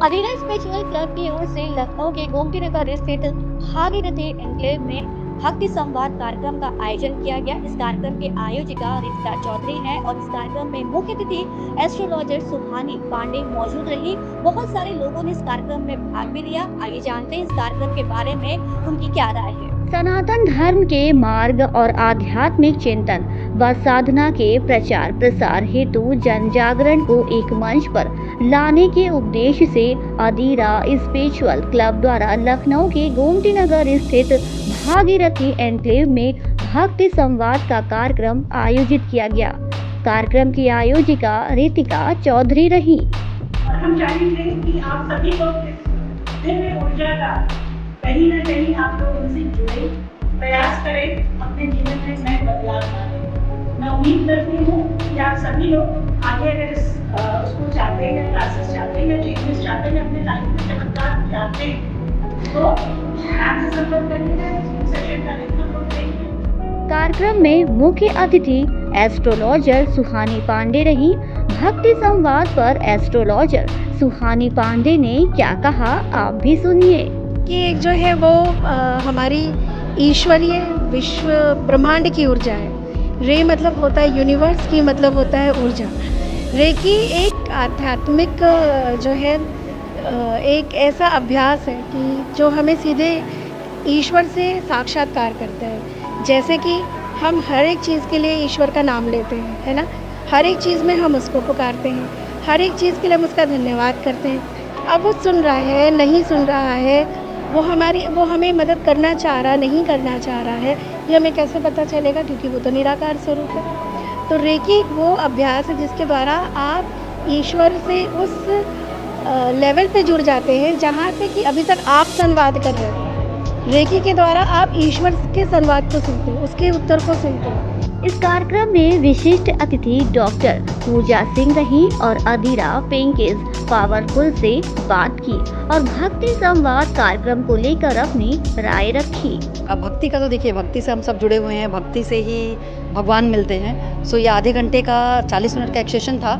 Arena spiritual club की ओर से लखनऊ के गोमती नगर स्थित भागीरथी एन्क्लेव में भक्ति संवाद कार्यक्रम का आयोजन किया गया। इस कार्यक्रम के आयोजिका रितिका चौधरी हैं और इस कार्यक्रम में मुख्य अतिथि एस्ट्रोलॉजर सुहानी पांडे मौजूद रही। बहुत सारे लोगों ने इस कार्यक्रम में भाग भी लिया। आइए जानते हैं इस कार्यक्रम के बारे में उनकी क्या राय है। सनातन धर्म के मार्ग और आध्यात्मिक चिंतन व साधना के प्रचार प्रसार हेतु जन जागरण को एक मंच पर लाने के उद्देश्य से अदीरा स्पिरिचुअल क्लब द्वारा लखनऊ के गोमती नगर स्थित भागीरथी एन्क्लेव में भक्ति संवाद का कार्यक्रम आयोजित किया गया। कार्यक्रम की आयोजिका रितिका चौधरी रही। हम चाहेंगे कि आप सभी लोग दिव्य ऊर्जा का कहीं ना कहीं आप लोग उनसे जुड़े, प्रयास करें, अपने जीवन में नए बदलाव लाएं। मैं उम्मीद करती हूँ कि आप सभी लोग आगे अगर उसको चाहते हैं, क्लासेस चाहते हैं, चेंजेस चाहते हैं, अपने लाइफ में चमत्कार चाहते हैं, तो आपसे संपर्क करिए, सेशन कार्यक्रम को करेंगे। कार्यक्रम में मुख्य अतिथि एस्ट्रोलॉजर सुहानी पांडे रही। भक्ति संवाद पर एस्ट्रोलॉजर सुहानी पांडे ने क्या कहा, आप भी सुनिए। कि एक जो है वो हमारी ईश्वरीय विश्व ब्रह्मांड की ऊर्जा है। रे मतलब होता है यूनिवर्स की, मतलब होता है ऊर्जा। रे की एक आध्यात्मिक जो है एक ऐसा अभ्यास है कि जो हमें सीधे ईश्वर से साक्षात्कार करता है। जैसे कि हम हर एक चीज़ के लिए ईश्वर का नाम लेते हैं, है ना। हर एक चीज़ में हम उसको पुकारते हैं, हर एक चीज़ के लिए हम उसका धन्यवाद करते हैं। अब वो सुन रहा है, नहीं सुन रहा है, वो हमें मदद करना चाह रहा, नहीं करना चाह रहा है, ये हमें कैसे पता चलेगा, क्योंकि वो तो निराकार स्वरूप है। तो रेकी एक वो अभ्यास है जिसके द्वारा आप ईश्वर से उस लेवल पे जुड़ जाते हैं जहाँ पे कि अभी तक आप संवाद कर रहे हैं। रेकी के द्वारा आप ईश्वर के संवाद को सुनते हैं, उसके उत्तर को सुनते हैं। इस कार्यक्रम में विशिष्ट अतिथि डॉक्टर पूजा सिंह रही और अदीरा पेंकेज पावरफुल से बात की और भक्ति संवाद कार्यक्रम को लेकर अपनी राय रखी। अब भक्ति का तो देखिए, भक्ति से हम सब जुड़े हुए हैं, भक्ति से ही भगवान मिलते हैं। सो ये आधे घंटे का 40 मिनट का एक सेशन था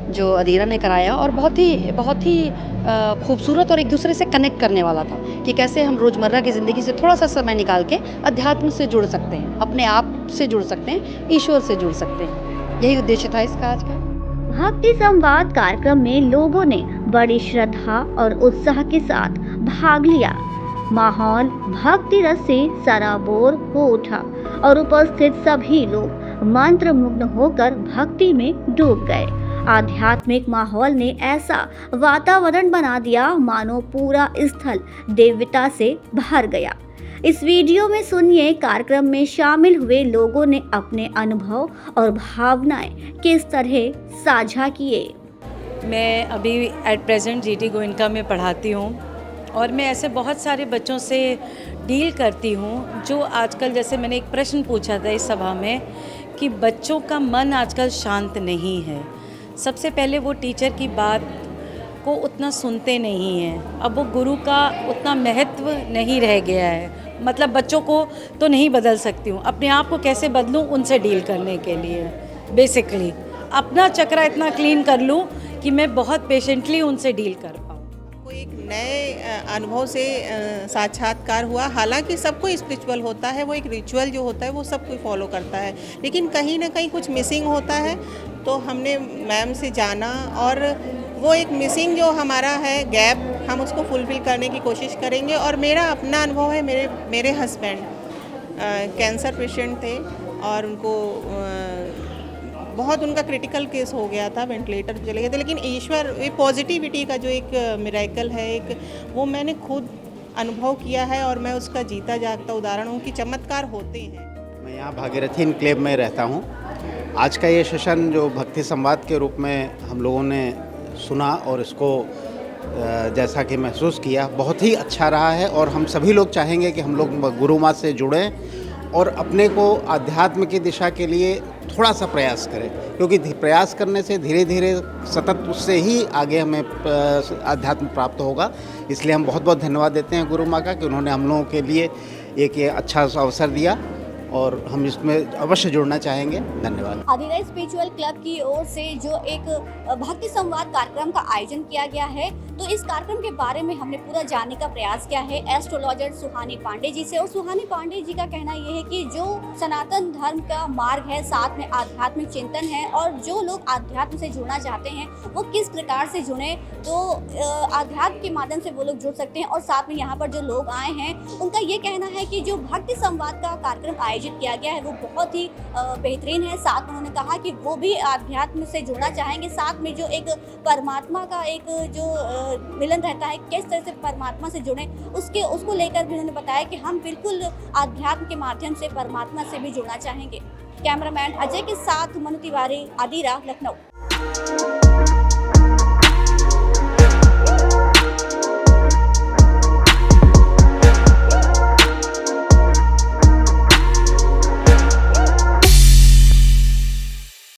जो अदीरा ने कराया और बहुत ही खूबसूरत और एक दूसरे से कनेक्ट करने वाला था कि कैसे हम रोज़मर्रा की ज़िंदगी से थोड़ा सा समय निकाल के अध्यात्म से जुड़ सकते हैं, अपने आप से जुड़ सकते हैं, ईश्वर से जुड़ सकते हैं। यही उद्देश्य था इसका आज का। भक्ति संवाद कार्यक्रम में लोगों ने बड़ी श्रद्धा और उत्साह के साथ भाग लिया। माहौल भक्ति रस से सराबोर हो उठा और उपस्थित सभी लोग मंत्रमुग्ध होकर भक्ति में डूब गए। आध्यात्मिक माहौल ने ऐसा वातावरण बना दिया मानो पूरा स्थल दिव्यता से भर गया। इस वीडियो में सुनिए कार्यक्रम में शामिल हुए लोगों ने अपने अनुभव और भावनाएं किस तरह साझा किए। मैं अभी एट प्रेजेंट जीटी गोयनका में पढ़ाती हूँ और मैं ऐसे बहुत सारे बच्चों से डील करती हूँ जो आजकल, जैसे मैंने एक प्रश्न पूछा था इस सभा में कि बच्चों का मन आजकल शांत नहीं है। सबसे पहले वो टीचर की बात को उतना सुनते नहीं हैं। अब वो गुरु का उतना महत्व नहीं रह गया है। मतलब बच्चों को तो नहीं बदल सकती हूँ, अपने आप को कैसे बदलूँ उनसे डील करने के लिए। बेसिकली अपना चक्रा इतना क्लीन कर लूँ कि मैं बहुत पेशेंटली उनसे डील कर पाऊँ। एक नए अनुभव से साक्षात्कार हुआ। हालांकि सब कोई स्पिरिचुअल होता है, वो एक रिचुअल जो होता है वो सब कोई फॉलो करता है, लेकिन कहीं ना कहीं कुछ मिसिंग होता है। तो हमने मैम से जाना और वो एक मिसिंग जो हमारा है गैप, हम उसको फुलफिल करने की कोशिश करेंगे। और मेरा अपना अनुभव है, मेरे हस्बैंड कैंसर पेशेंट थे और उनको बहुत उनका क्रिटिकल केस हो गया था, वेंटिलेटर पे चले गए थे, लेकिन ईश्वर पॉजिटिविटी का जो एक मिरेकल है, एक वो मैंने खुद अनुभव किया है और मैं उसका जीता जागता उदाहरण हूँ कि चमत्कार होते हैं। मैं यहाँ भागीरथी एन्क्लेव में रहता हूँ। आज का ये सेशन जो भक्ति संवाद के रूप में हम लोगों ने सुना और इसको जैसा कि महसूस किया, बहुत ही अच्छा रहा है। और हम सभी लोग चाहेंगे कि हम लोग गुरु माँ से जुड़ें और अपने को अध्यात्म की दिशा के लिए थोड़ा सा प्रयास करें, क्योंकि प्रयास करने से धीरे धीरे सतत उससे ही आगे हमें अध्यात्म प्राप्त होगा। इसलिए हम बहुत बहुत धन्यवाद देते हैं गुरु माँ का कि उन्होंने हम लोगों के लिए एक ये अच्छा अवसर दिया और हम इसमें अवश्य जुड़ना चाहेंगे। धन्यवाद। अधीरा स्पिरिचुअल क्लब की ओर से जो एक भक्ति संवाद कार्यक्रम का आयोजन किया गया है, तो इस कार्यक्रम के बारे में हमने पूरा जानने का प्रयास किया है एस्ट्रोलॉजर सुहानी पांडे जी से। और सुहानी पांडे जी का कहना यह है कि जो सनातन धर्म का मार्ग है, साथ में आध्यात्मिक चिंतन है, और जो लोग आध्यात्म से जुड़ना चाहते हैं वो किस प्रकार से जुड़े, तो आध्यात्म के माध्यम से वो लोग जुड़ सकते हैं। और साथ में यहाँ पर जो लोग आए हैं उनका ये कहना है कि जो भक्ति संवाद का कार्यक्रम आयोजित किया गया है वो बहुत ही बेहतरीन है। साथ में उन्होंने कहा कि वो भी आध्यात्म से जुड़ना चाहेंगे, साथ में जो एक परमात्मा का एक जो मिलन रहता है, किस तरह से परमात्मा से जुड़े, उसको लेकर भी उन्होंने बताया कि हम बिल्कुल आध्यात्म के माध्यम से परमात्मा से भी जुड़ना चाहेंगे। कैमरामैन अजय के साथ मनु तिवारी, अधीरा, लखनऊ।